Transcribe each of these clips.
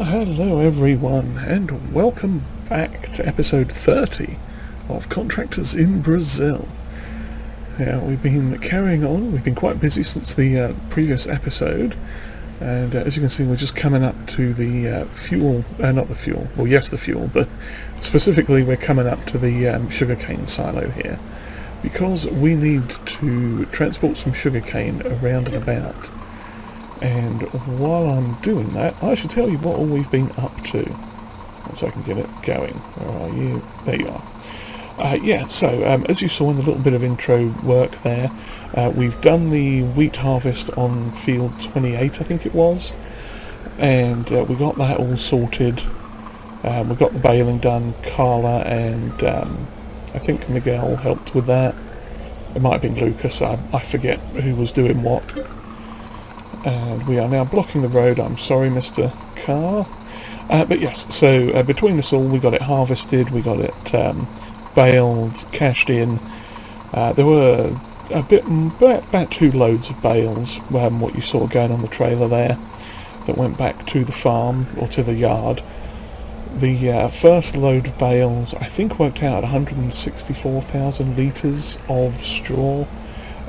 Hello everyone, and welcome back to episode 30 of Contractors in Brazil. Now, we've been carrying on. We've been quite busy since the previous episode, and as you can see, we're just coming up to the fuel, not the fuel, well yes the fuel, but specifically we're coming up to the sugarcane silo here, because we need to transport some sugarcane around and about. And while I'm doing that, I should tell you what all we've been up to, so I can get it going. Where are you? There you are. So as you saw in the little bit of intro work there, we've done the wheat harvest on field 28, I think it was, and we got that all sorted. We got the baling done. Carla and I think Miguel helped with that. It might have been Lucas, I forget who was doing what. And we are now blocking the road. I'm sorry, Mr. Carr. But yes, so between us all, we got it harvested, we got it baled, cashed in. There were about 2 loads of bales, what you saw going on the trailer there, that went back to the farm, or to the yard. The first load of bales, I think, worked out at 164,000 litres of straw.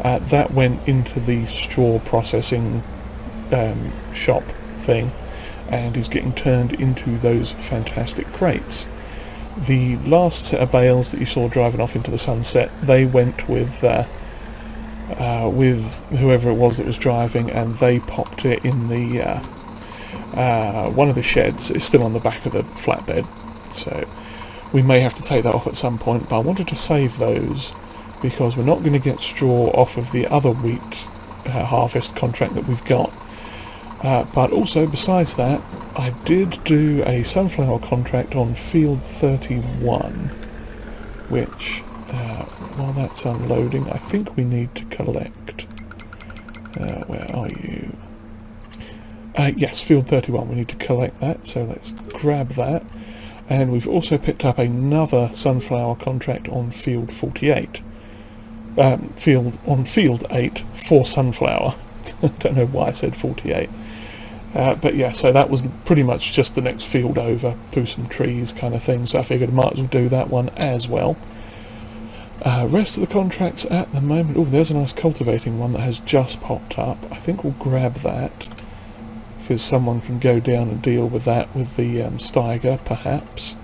That went into the straw processing shop thing, and is getting turned into those fantastic crates. The last set of bales that you saw driving off into the sunset, they went with whoever it was that was driving, and they popped it in the one of the sheds. It's still on the back of the flatbed, so we may have to take that off at some point, but I wanted to save those because we're not going to get straw off of the other wheat harvest contract that we've got. But also, besides that, I did do a sunflower contract on field 31, which, while that's unloading, I think we need to collect. Where are you? Yes, field 31, we need to collect that, so let's grab that. And we've also picked up another sunflower contract on field 48. Field 8 for sunflower. I don't know why I said 48. But yeah, so that was pretty much just the next field over, through some trees kind of thing, so I figured I might as well do that one as well. Rest of the contracts at the moment, oh, there's a nice cultivating one that has just popped up. I think we'll grab that, because someone can go down and deal with that with the Steiger, perhaps.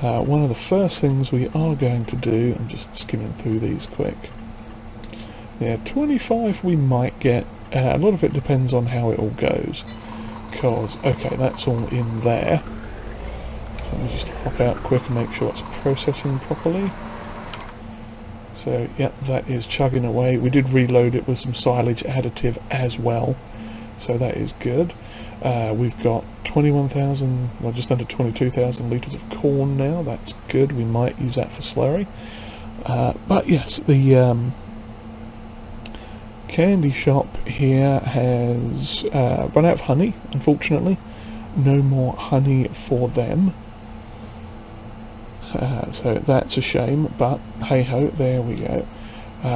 One of the first things we are going to do, I'm just skimming through these quick. Yeah, 25 we might get. A lot of it depends on how it all goes. Because, okay, that's all in there. So let me just hop out quick and make sure it's processing properly. So, yeah, that is chugging away. We did reload it with some silage additive as well. So that is good. We've got 21,000, well, just under 22,000 litres of corn now. That's good. We might use that for slurry. But yes, the candy shop here has run out of honey, unfortunately. No more honey for them. So that's a shame, but hey ho, there we go.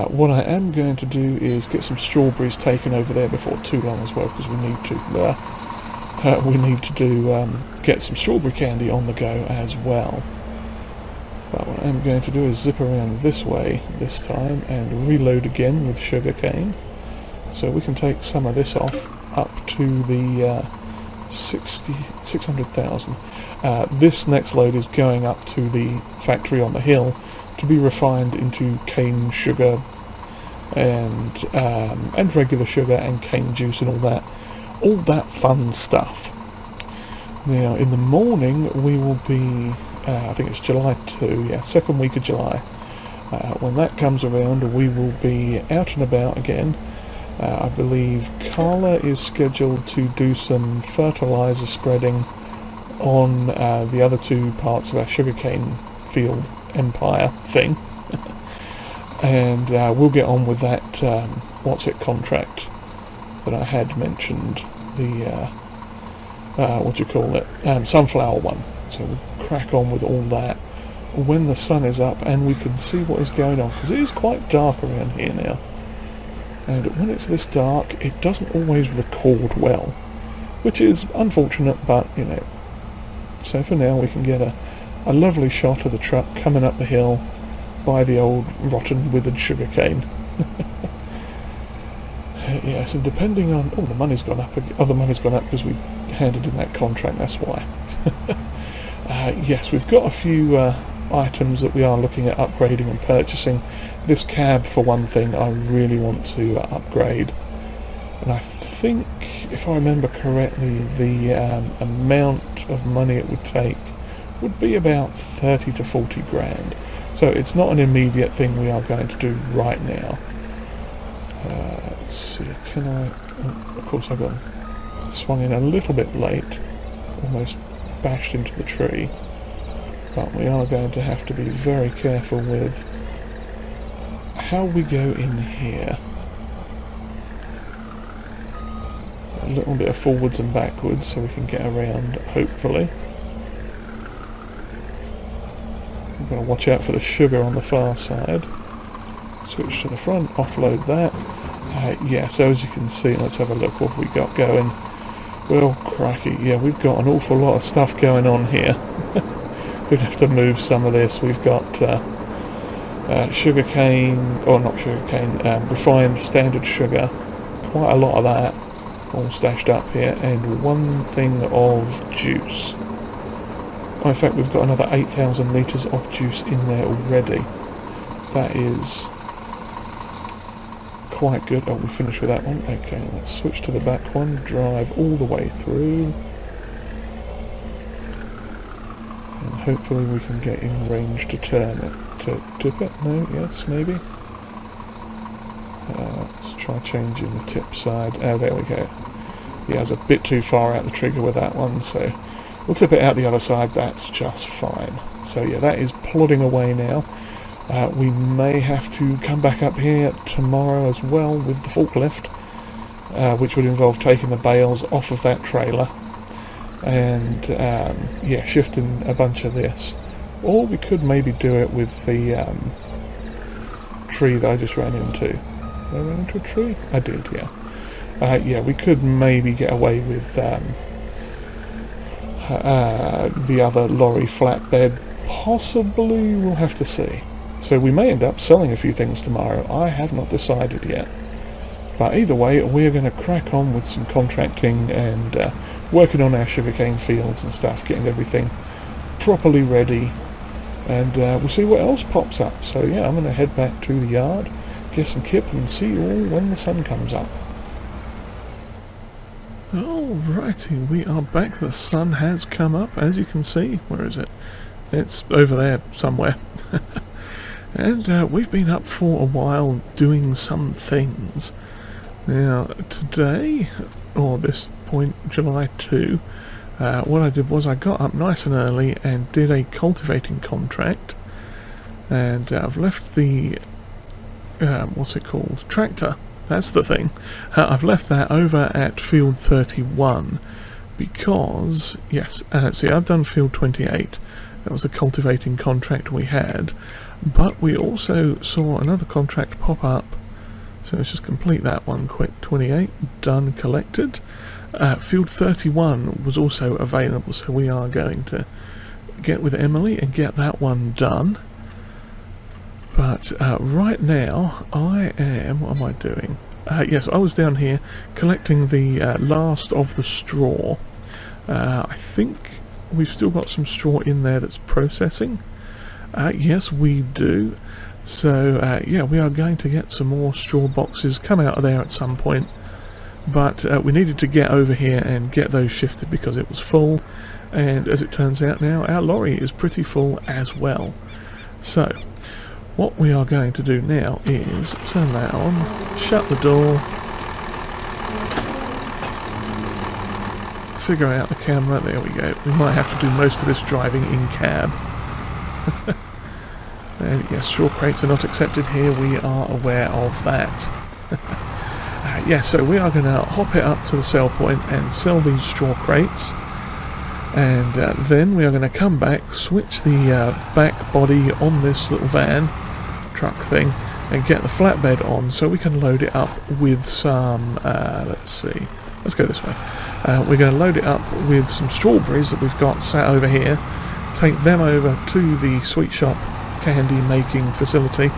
What I am going to do is get some strawberries taken over there before too long as well, because we need to get some strawberry candy on the go as well. But what I'm going to do is zip around this way this time and reload again with sugarcane, so we can take some of this off up to the 600,000. This next load is going up to the factory on the hill to be refined into cane sugar and regular sugar and cane juice and all that fun stuff. Now in the morning we will be, I think it's July 2, yeah, second week of July. When that comes around, we will be out and about again. I believe Carla is scheduled to do some fertilizer spreading on the other 2 parts of our sugarcane field empire thing. And we'll get on with that contract that I had mentioned, the sunflower one. So we'll crack on with all that when the sun is up and we can see what is going on, because it is quite dark around here now. And when it's this dark, it doesn't always record well. which is unfortunate, but you know. So for now we can get a lovely shot of the truck coming up the hill by the old rotten withered sugarcane. Yes, and depending on... Oh, the money's gone up. Oh, the money's gone up because we handed in that contract, that's why. Yes, we've got a few items that we are looking at upgrading and purchasing. This cab, for one thing, I really want to upgrade. And I think, if I remember correctly, the amount of money it would take would be about 30 to 40 grand. So it's not an immediate thing we are going to do right now. Let's see, can I... Oh, of course I got swung in a little bit late, almost bashed into the tree, but we are going to have to be very careful with how we go in here. A little bit of forwards and backwards so we can get around, hopefully. I'm going to watch out for the sugar on the far side. Switch to the front, offload that. Yeah, so as you can see, let's have a look what we got going. Well, cracky, yeah, we've got an awful lot of stuff going on here. We'd have to move some of this. We've got sugarcane, or not sugarcane, refined standard sugar. Quite a lot of that all stashed up here, and one thing of juice. Oh, in fact, we've got another 8,000 litres of juice in there already. That is quite good. Oh, we finished with that one. Okay, let's switch to the back one, drive all the way through, and hopefully we can get in range to turn it, to tip it. No, yes, maybe. Let's try changing the tip side. Oh, there we go. Yeah, I was a bit too far out the trigger with that one, so we'll tip it out the other side. That's just fine. So yeah, that is plodding away now. We may have to come back up here tomorrow as well with the forklift, which would involve taking the bales off of that trailer and yeah, shifting a bunch of this. Or we could maybe do it with the tree that I just ran into. Did I run into a tree? I did, yeah. Yeah, we could maybe get away with the other lorry flatbed. Possibly, we'll have to see. So we may end up selling a few things tomorrow. I have not decided yet. But either way, we're going to crack on with some contracting and working on our sugarcane fields and stuff, getting everything properly ready. And we'll see what else pops up. So yeah, I'm going to head back to the yard, get some kip, and see you all when the sun comes up. Alrighty, we are back. The sun has come up, as you can see. Where is it? It's over there somewhere. And we've been up for a while doing some things. Now, today, or this point, July 2, what I did was I got up nice and early and did a cultivating contract. And I've left the, what's it called? Tractor. That's the thing. I've left that over at field 31 because, yes, see, I've done field 28. That was a cultivating contract we had. But we also saw another contract pop up, so let's just complete that one quick. 28, done, collected. Field 31 was also available, so we are going to get with Emily and get that one done. But right now, I am, what am I doing? Yes, I was down here collecting the last of the straw. I think we've still got some straw in there that's processing. Yes, we do. So, yeah, we are going to get some more straw boxes come out of there at some point. But we needed to get over here and get those shifted because it was full. And as it turns out now, our lorry is pretty full as well. So, what we are going to do now is turn that on, shut the door, figure out the camera. There we go. We might have to do most of this driving in cab. And yes, straw crates are not accepted here, we are aware of that. Yes, so we are going to hop it up to the sell point and sell these straw crates. And then we are going to come back, switch the back body on this little van, truck thing, and get the flatbed on so we can load it up with some, let's see, let's go this way. We're going to load it up with some strawberries that we've got sat over here, take them over to the sweet shop candy making facility,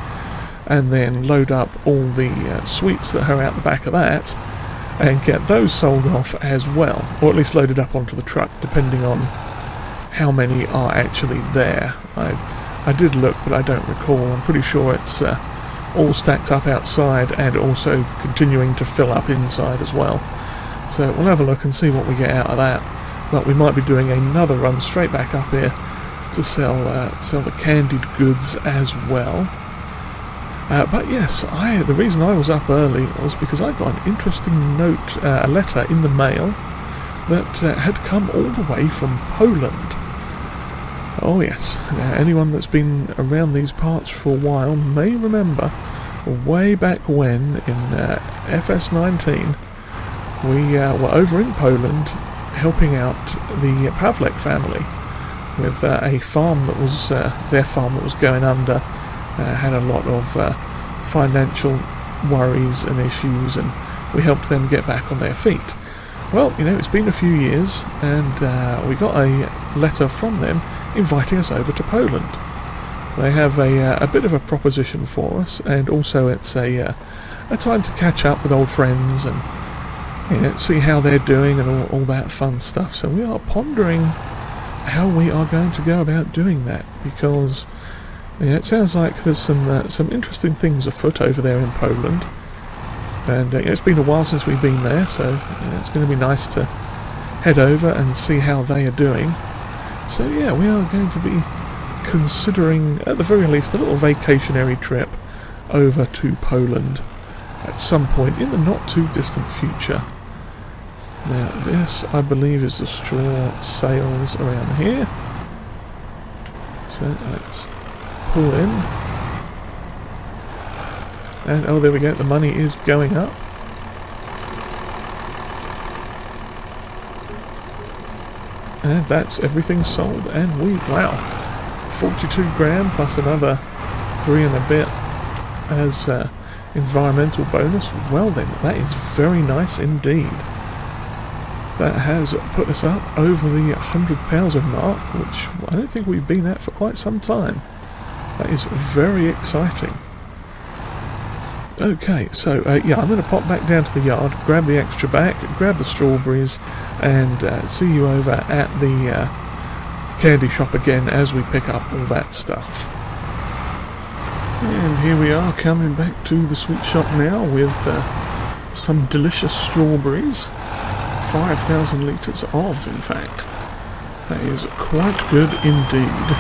and then load up all the sweets that are out the back of that, and get those sold off as well, or at least loaded up onto the truck, depending on how many are actually there. I did look, but I don't recall. I'm pretty sure it's all stacked up outside and also continuing to fill up inside as well. So we'll have a look and see what we get out of that. But we might be doing another run straight back up here to sell the candied goods as well. But yes, the reason I was up early was because I got an interesting note, a letter in the mail that had come all the way from Poland. Oh yes, anyone that's been around these parts for a while may remember way back when in FS19 we were over in Poland helping out the Pavlek family with a farm that was their farm that was going under, had a lot of financial worries and issues, and we helped them get back on their feet. Well, you know, it's been a few years, and we got a letter from them inviting us over to Poland. They have a bit of a proposition for us, and also it's a time to catch up with old friends and, you know, see how they're doing and all that fun stuff. So we are pondering how we are going to go about doing that, because, you know, it sounds like there's some interesting things afoot over there in Poland, and you know, it's been a while since we've been there, so you know, it's going to be nice to head over and see how they are doing. So yeah, we are going to be considering, at the very least, a little vacationary trip over to Poland at some point in the not too distant future. Now this, I believe, is the straw sales around here. So let's pull in. And oh, there we go, the money is going up. And that's everything sold, and wow, 42 grand plus another 3 and a bit as environmental bonus. Well then, that is very nice indeed. That has put us up over the 100,000 mark, which I don't think we've been at for quite some time. That is very exciting. Okay, so yeah, I'm going to pop back down to the yard, grab the extra back, grab the strawberries, and see you over at the candy shop again as we pick up all that stuff. And here we are coming back to the sweet shop now with some delicious strawberries. 5,000 litres of, in fact. That is quite good indeed.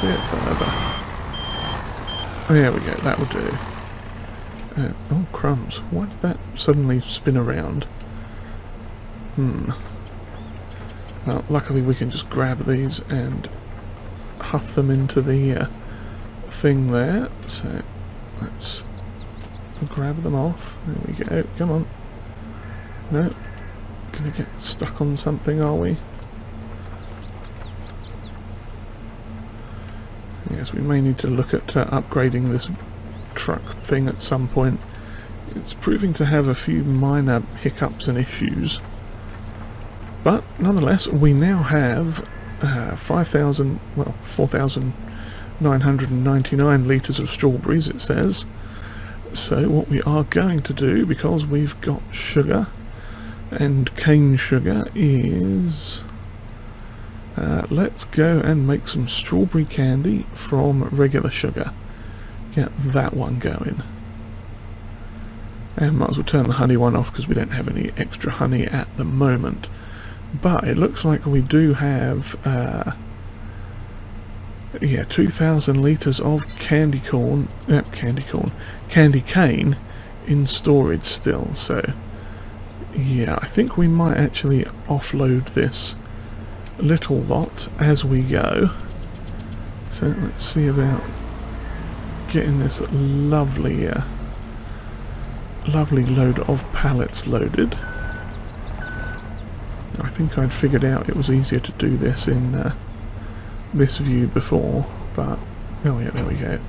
Bit further. There we go, that will do. Oh crumbs, why did that suddenly spin around? Well, luckily we can just grab these and huff them into the thing there. So let's grab them off. There we go, come on. No, gonna get stuck on something, are we? Yes, we may need to look at upgrading this truck thing at some point. It's proving to have a few minor hiccups and issues, but nonetheless we now have 4,999 litres of strawberries, it says. So what we are going to do, because we've got sugar and cane sugar, is let's go and make some strawberry candy from regular sugar. Get that one going. And might as well turn the honey one off because we don't have any extra honey at the moment. But it looks like we do have yeah, 2,000 litres of candy cane in storage still. So yeah, I think we might actually offload this little lot as we go. So let's see about getting this lovely lovely load of pallets loaded. I think I'd figured out it was easier to do this in this view before, but oh yeah, there we go.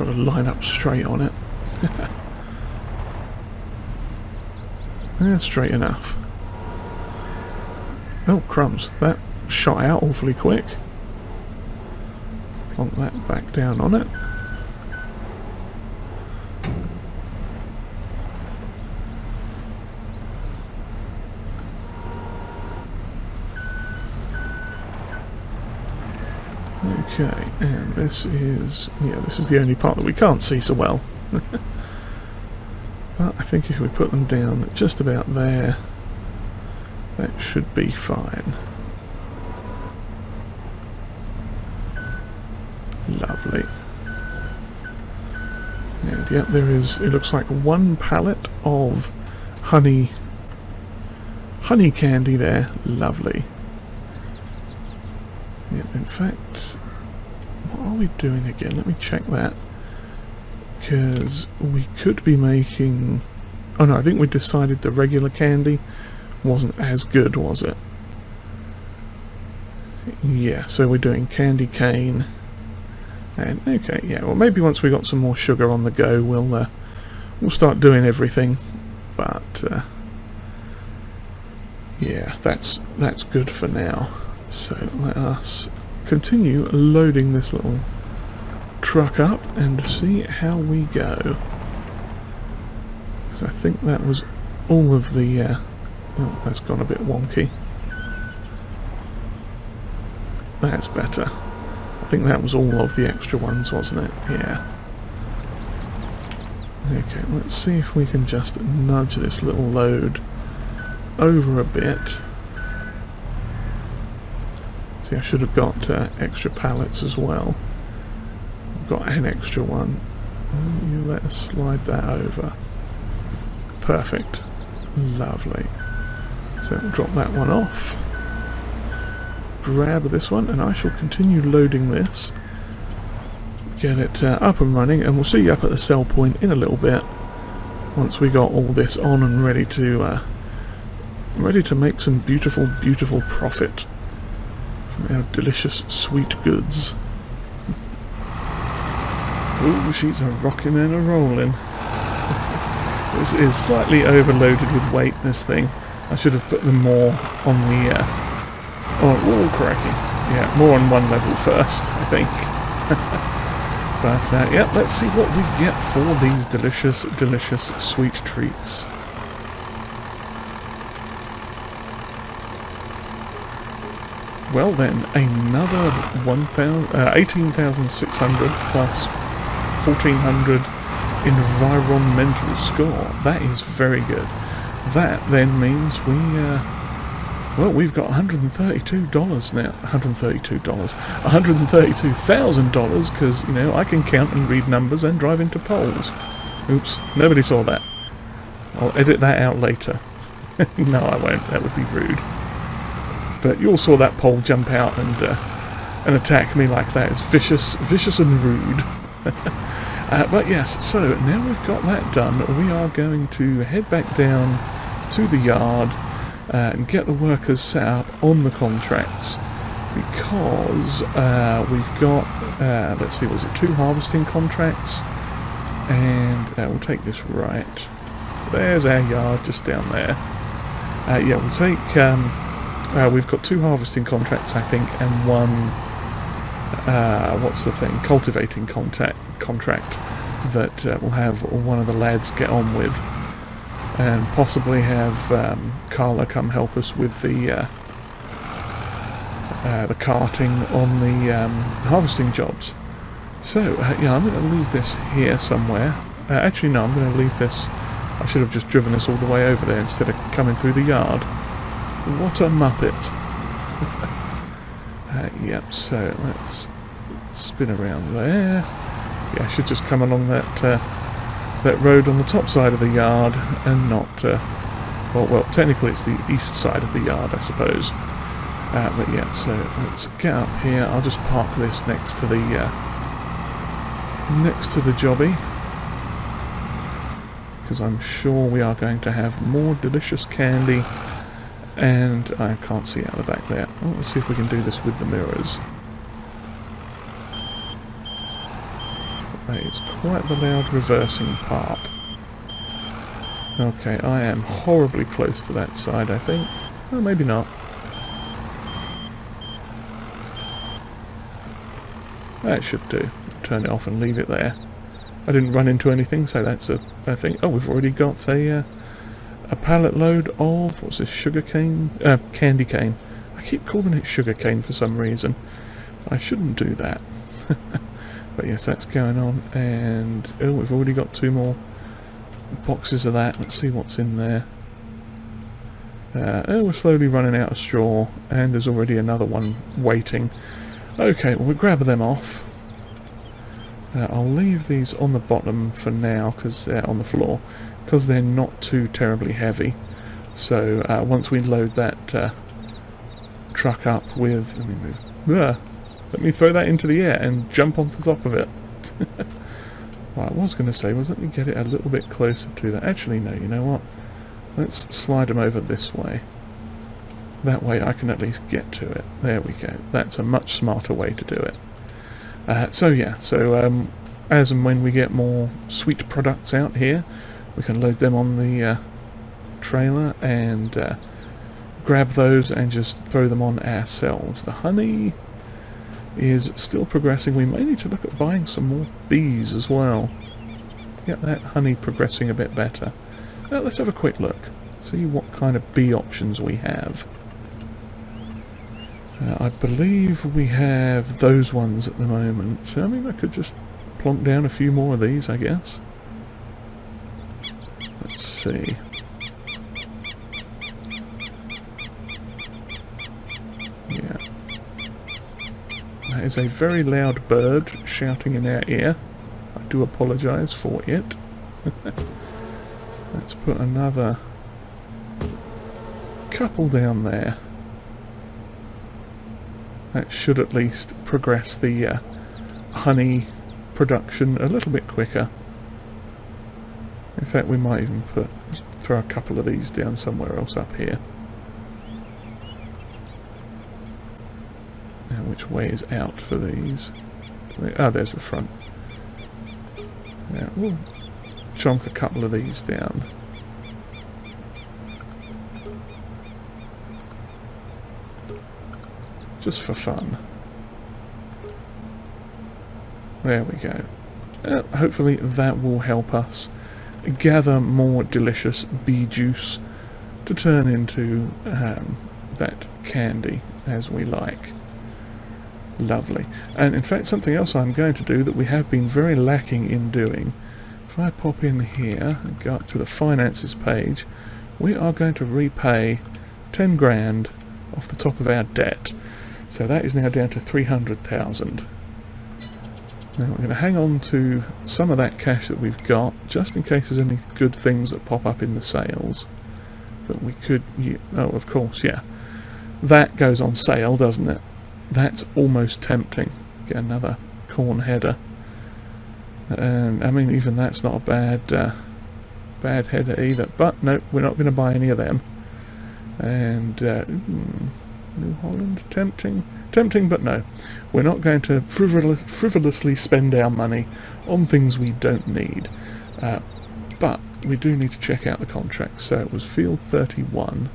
got to line up straight on it. Yeah, straight enough. Oh, crumbs. That shot out awfully quick. Plonk that back down on it. Okay, and this is the only part that we can't see so well. But I think if we put them down just about there, that should be fine. Lovely. And yep, there is, it looks like one pallet of honey candy there. Lovely. Yep, in fact, what are we doing again? Let me check that. Because we could be making... Oh no, I think we decided the regular candy wasn't as good, was it? Yeah, so we're doing candy cane. And okay, yeah, well maybe once we got some more sugar on the go, we'll start doing everything. But yeah, that's good for now. So let us continue loading this little truck up and see how we go. Because I think that was all of the... oh, that's gone a bit wonky. That's better. I think that was all of the extra ones, wasn't it? Yeah. Okay, let's see if we can just nudge this little load over a bit. See, I should have got extra pallets as well. I've got an extra one. You let us slide that over. Perfect. Lovely. So we'll drop that one off. Grab this one, and I shall continue loading this. Get it up and running, and we'll see you up at the sell point in a little bit. Once we got all this on and ready to make some beautiful, beautiful profit from our delicious sweet goods. Ooh, she's a rocking and a rolling. This is slightly overloaded with weight, this thing. I should have put them more on the... oh, cracking. Yeah, more on one level first, I think. But, yeah, let's see what we get for these delicious, delicious sweet treats. Well then, another 18,600 plus 1,400 environmental score. That is very good. That then means we've got $132 now. $132,000, because, you know, I can count and read numbers and drive into poles. Oops, nobody saw that. I'll edit that out later. No, I won't. That would be rude. But you all saw that pole jump out and attack me like that. It's vicious and rude. But yes, so now we've got that done, we are going to head back down to the yard and get the workers set up on the contracts, because we've got, let's see, was it 2 harvesting contracts? And we'll take this right. There's our yard just down there. Yeah, we'll take... we've got 2 harvesting contracts, I think, and 1, what's the thing, cultivating contract that we'll have one of the lads get on with, and possibly have Carla come help us with the carting on the harvesting jobs. So, yeah, I'm going to leave this here somewhere. Actually, no, I'm going to leave this... I should have just driven this all the way over there instead of coming through the yard. What a muppet. Yep, so let's spin around there. Yeah, I should just come along that road on the top side of the yard and not... well, technically it's the east side of the yard, I suppose. But yeah, so let's get up here. I'll just park this next to the jobby, because I'm sure we are going to have more delicious candy. And I can't see out the back there. Oh, let's see if we can do this with the mirrors. That is quite the loud reversing part. Okay, I am horribly close to that side, I think. Oh, maybe not. That should do. Turn it off and leave it there. I didn't run into anything, so that's a thing. Oh, we've already got a pallet load of, what's this, sugarcane? Candy cane. I keep calling it sugarcane for some reason. I shouldn't do that. But yes, that's going on, and oh, we've already got 2 more boxes of that. Let's see what's in there. Oh, we're slowly running out of straw, and there's already another one waiting. Okay, well, we'll grab them off. I'll leave these on the bottom for now, because they're on the floor, because they're not too terribly heavy. So once we load that truck up with, let me move. Let me throw that into the air and jump onto the top of it. What I was going to say was let me get it a little bit closer to that. Actually, no, you know what? Let's slide them over this way. That way I can at least get to it. There we go. That's a much smarter way to do it. So yeah, as and when we get more sweet products out here, we can load them on the trailer and grab those and just throw them on ourselves. The honey is still progressing. We may need to look at buying some more bees as well. Get that honey progressing a bit better. Let's have a quick look. See what kind of bee options we have. I believe we have those ones at the moment. So I mean, I could just plonk down a few more of these, I guess. Let's see. Yeah. That is a very loud bird shouting in our ear. I do apologise for it. Let's put another couple down there. That should at least progress the honey production a little bit quicker. In fact, we might even throw a couple of these down somewhere else up here. Now, which way is out for these? Oh, there's the front. Now, we'll chonk a couple of these down. Just for fun. There we go. Hopefully that will help us gather more delicious bee juice to turn into that candy as we like. Lovely. And in fact, something else I'm going to do that we have been very lacking in doing, if I pop in here and go up to the finances page, we are going to repay 10 grand off the top of our debt. So that is now down to 300,000. Now we're going to hang on to some of that cash that we've got, just in case there's any good things that pop up in the sales that we could... Oh, of course, yeah. That goes on sale, doesn't it? That's almost tempting. Get another corn header. And I mean, even that's not a bad header either. But no, we're not going to buy any of them. And New Holland, tempting, but no. We're not going to frivolously spend our money on things we don't need. But we do need to check out the contract. So it was Field 31.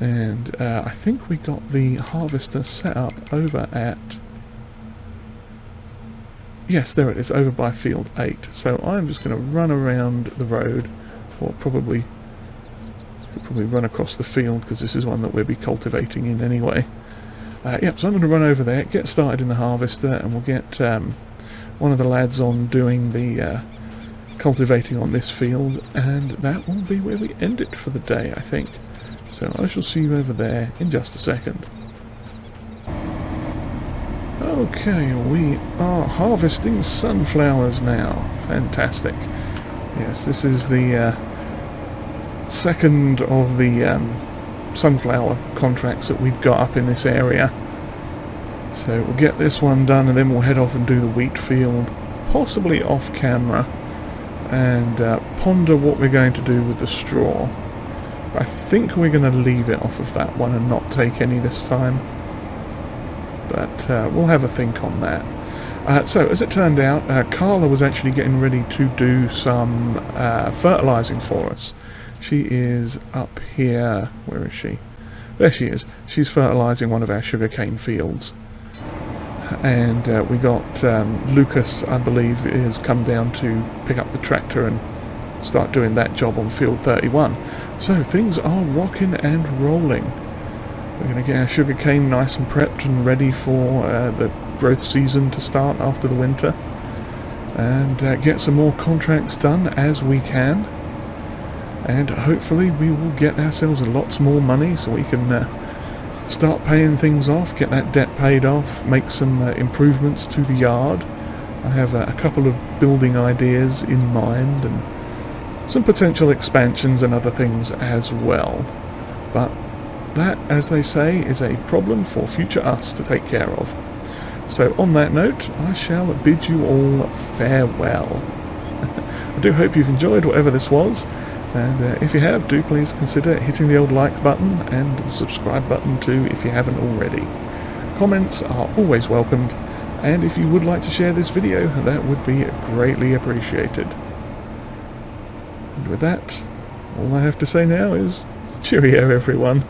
And I think we got the harvester set up over at... Yes, there it is, over by Field 8. So I'm just going to run around the road, or probably run across the field, because this is one that we'll be cultivating in anyway. Yep, so I'm going to run over there, get started in the harvester, and we'll get one of the lads on doing the cultivating on this field, and that will be where we end it for the day, I think. So I shall see you over there in just a second. Okay, we are harvesting sunflowers now. Fantastic. Yes, this is the second of the sunflower contracts that we've got up in this area. So we'll get this one done and then we'll head off and do the wheat field, possibly off camera, and ponder what we're going to do with the straw. I think we're going to leave it off of that one and not take any this time. But we'll have a think on that. So, as it turned out, Carla was actually getting ready to do some fertilising for us. She is up here. Where is she? There she is. She's fertilising one of our sugarcane fields. And we got Lucas, I believe, has come down to pick up the tractor and start doing that job on field 31. So things are rocking and rolling. We're going to get our sugarcane nice and prepped and ready for the growth season to start after the winter, and get some more contracts done as we can, and hopefully we will get ourselves lots more money so we can start paying things off, get that debt paid off, make some improvements to the yard. I have a couple of building ideas in mind and some potential expansions and other things as well, but that, as they say, is a problem for future us to take care of. So on that note, I shall bid you all farewell. I do hope you've enjoyed whatever this was, and if you have, do please consider hitting the old like button and the subscribe button too if you haven't already. Comments are always welcomed, and if you would like to share this video, that would be greatly appreciated. And with that, all I have to say now is cheerio everyone.